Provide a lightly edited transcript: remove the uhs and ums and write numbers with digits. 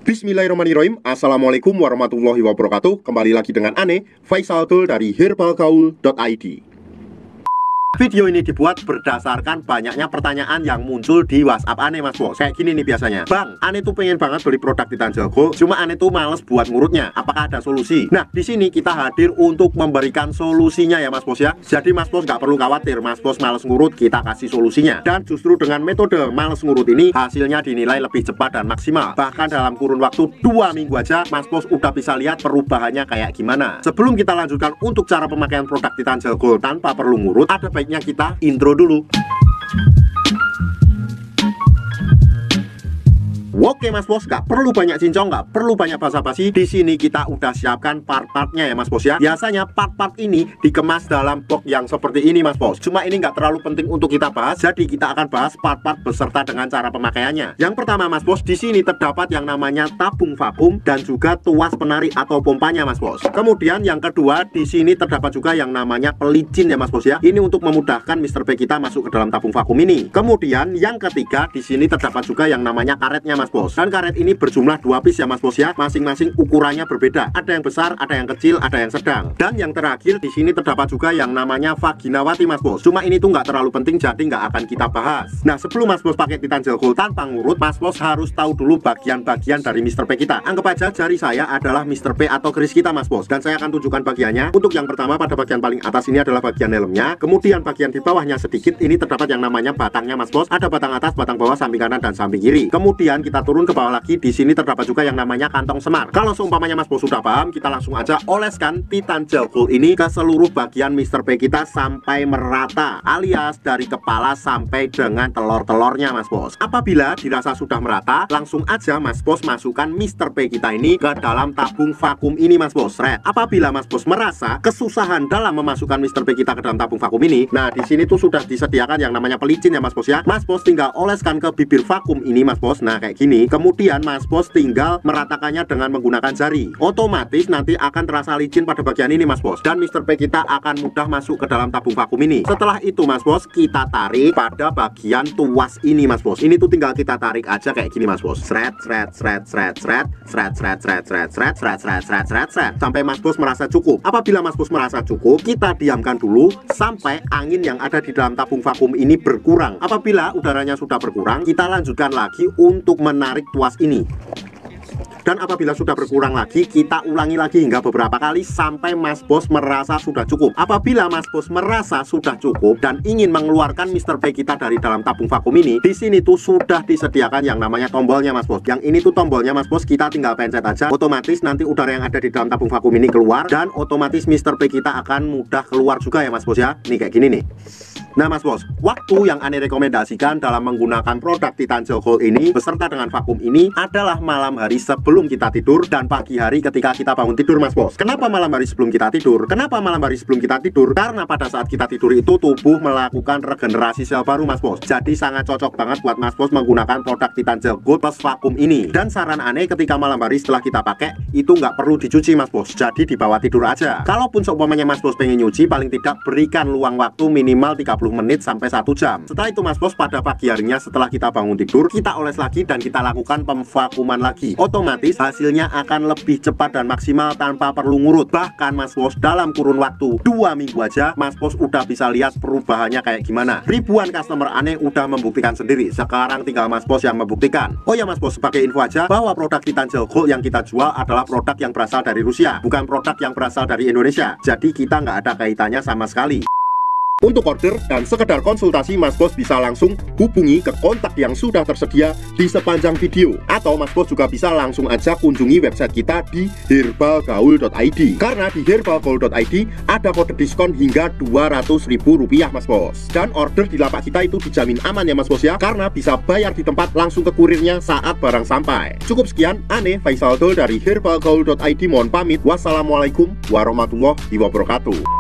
Bismillahirrahmanirrahim. Assalamualaikum warahmatullahi wabarakatuh. Kembali lagi dengan Ane, Faisal Dul dari herbalgaul.id. Video ini dibuat berdasarkan banyaknya pertanyaan yang muncul di WhatsApp Ane, Mas Bos. Kayak gini nih biasanya, Bang, Ane tuh pengen banget beli produk Titan Gel Gold, cuma Ane tuh males buat ngurutnya. Apakah ada solusi? Nah, di sini kita hadir untuk memberikan solusinya ya, Mas Bos ya. Jadi Mas Bos nggak perlu khawatir, Mas Bos males ngurut, kita kasih solusinya. Dan justru dengan metode males ngurut ini, hasilnya dinilai lebih cepat dan maksimal. Bahkan dalam kurun waktu 2 minggu aja, Mas Bos udah bisa lihat perubahannya kayak gimana. Sebelum kita lanjutkan untuk cara pemakaian produk Titan Gel Gold tanpa perlu ngurut, ada baiknya kita intro dulu. Oke Mas Bos, nggak perlu banyak cincong, nggak perlu banyak basa-basi. Di sini kita udah siapkan part-partnya ya Mas Bos ya. Biasanya part-part ini dikemas dalam box yang seperti ini Mas Bos. Cuma ini nggak terlalu penting untuk kita bahas, jadi kita akan bahas part-part beserta dengan cara pemakaiannya. Yang pertama Mas Bos, di sini terdapat yang namanya tabung vakum dan juga tuas penarik atau pompanya Mas Bos. Kemudian yang kedua, di sini terdapat juga yang namanya pelicin ya Mas Bos ya. Ini untuk memudahkan Mr. P kita masuk ke dalam tabung vakum ini. Kemudian yang ketiga, di sini terdapat juga yang namanya karetnya Mas Bos. Dan karet ini berjumlah 2 piece ya Mas Bos ya. Masing-masing ukurannya berbeda. Ada yang besar, ada yang kecil, ada yang sedang. Dan yang terakhir di sini terdapat juga yang namanya vaginawati Mas Bos. Cuma ini tuh nggak terlalu penting, jadi nggak akan kita bahas. Nah, sebelum Mas Bos pakai Titan Gel Gold tanpa ngurut, Mas Bos harus tahu dulu bagian-bagian dari Mr. P kita. Anggap aja jari saya adalah Mr. P atau keris kita Mas Bos. Dan saya akan tunjukkan bagiannya. Untuk yang pertama, pada bagian paling atas ini adalah bagian helmnya. Kemudian bagian di bawahnya sedikit ini terdapat yang namanya batangnya Mas Bos. Ada batang atas, batang bawah, samping kanan dan samping kiri. Kemudian kita turun ke bawah lagi, di sini terdapat juga yang namanya kantong semar. Kalau seumpamanya Mas Bos sudah paham, kita langsung aja oleskan Titan Gel Gold ini ke seluruh bagian Mr. P kita sampai merata, alias dari kepala sampai dengan telur-telurnya Mas Bos. Apabila dirasa sudah merata, langsung aja Mas Bos masukkan Mr. P kita ini ke dalam tabung vakum ini Mas Bos. Apabila Mas Bos merasa kesusahan dalam memasukkan Mr. P kita ke dalam tabung vakum ini, nah di sini tuh sudah disediakan yang namanya pelicin ya Mas Bos ya. Mas Bos tinggal oleskan ke bibir vakum ini Mas Bos. Nah kayak gini. Kemudian Mas Bos tinggal meratakannya dengan menggunakan jari. Otomatis nanti akan terasa licin pada bagian ini Mas Bos. Dan Mr. P kita akan mudah masuk ke dalam tabung vakum ini. Setelah itu Mas Bos, kita tarik pada bagian tuas ini Mas Bos. Ini tuh tinggal kita tarik aja kayak gini Mas Bos. Sret sret sret sret sret sret sret sret sret sret sret sret sret sret sret sampai Mas Bos merasa cukup. Apabila Mas Bos merasa cukup, kita diamkan dulu sampai angin yang ada di dalam tabung vakum ini berkurang. Apabila udaranya sudah berkurang, kita lanjutkan lagi untuk menarik tuas ini. Dan apabila sudah berkurang lagi, kita ulangi lagi hingga beberapa kali sampai Mas Bos merasa sudah cukup. Apabila Mas Bos merasa sudah cukup dan ingin mengeluarkan Mr. P kita dari dalam tabung vakum ini, di sini tuh sudah disediakan yang namanya tombolnya Mas Bos. Yang ini tuh tombolnya Mas Bos, kita tinggal pencet aja. Otomatis nanti udara yang ada di dalam tabung vakum ini keluar dan otomatis Mr. P kita akan mudah keluar juga ya Mas Bos ya. Nih kayak gini nih. Nah Mas Bos, waktu yang Ane rekomendasikan dalam menggunakan produk Titan Gel Gold ini beserta dengan vakum ini adalah malam hari sebelum kita tidur dan pagi hari ketika kita bangun tidur Mas Bos. Kenapa malam hari sebelum kita tidur? Kenapa malam hari sebelum kita tidur? Karena pada saat kita tidur itu tubuh melakukan regenerasi sel baru Mas Bos. Jadi sangat cocok banget buat Mas Bos menggunakan produk Titan Gel Gold plus vakum ini. Dan saran Ane ketika malam hari setelah kita pakai itu nggak perlu dicuci Mas Bos. Jadi dibawa tidur aja. Kalaupun seumpamanya Mas Bos pengen nyuci, paling tidak berikan luang waktu minimal 30 menit sampai 1 jam. Setelah itu Mas Bos, pada pagi harinya setelah kita bangun tidur, kita oles lagi dan kita lakukan pemvakuman lagi. Otomatis hasilnya akan lebih cepat dan maksimal tanpa perlu ngurut. Bahkan Mas Bos, dalam kurun waktu 2 minggu aja Mas Bos udah bisa lihat perubahannya kayak gimana. Ribuan customer Ane udah membuktikan sendiri. Sekarang tinggal Mas Bos yang membuktikan. Oh ya Mas Bos, sebagai info aja bahwa produk Titan Gel Gold yang kita jual adalah produk yang berasal dari Rusia, bukan produk yang berasal dari Indonesia. Jadi kita nggak ada kaitannya sama sekali. Untuk order dan sekedar konsultasi, Mas Bos bisa langsung hubungi ke kontak yang sudah tersedia di sepanjang video. Atau Mas Bos juga bisa langsung aja kunjungi website kita di herbalgaul.id. Karena di herbalgaul.id ada kode diskon hingga Rp200.000 Mas Bos. Dan order di lapak kita itu dijamin aman ya Mas Bos ya. Karena bisa bayar di tempat langsung ke kurirnya saat barang sampai. Cukup sekian, Ane Faisal Dul dari herbalgaul.id mohon pamit. Wassalamualaikum warahmatullahi wabarakatuh.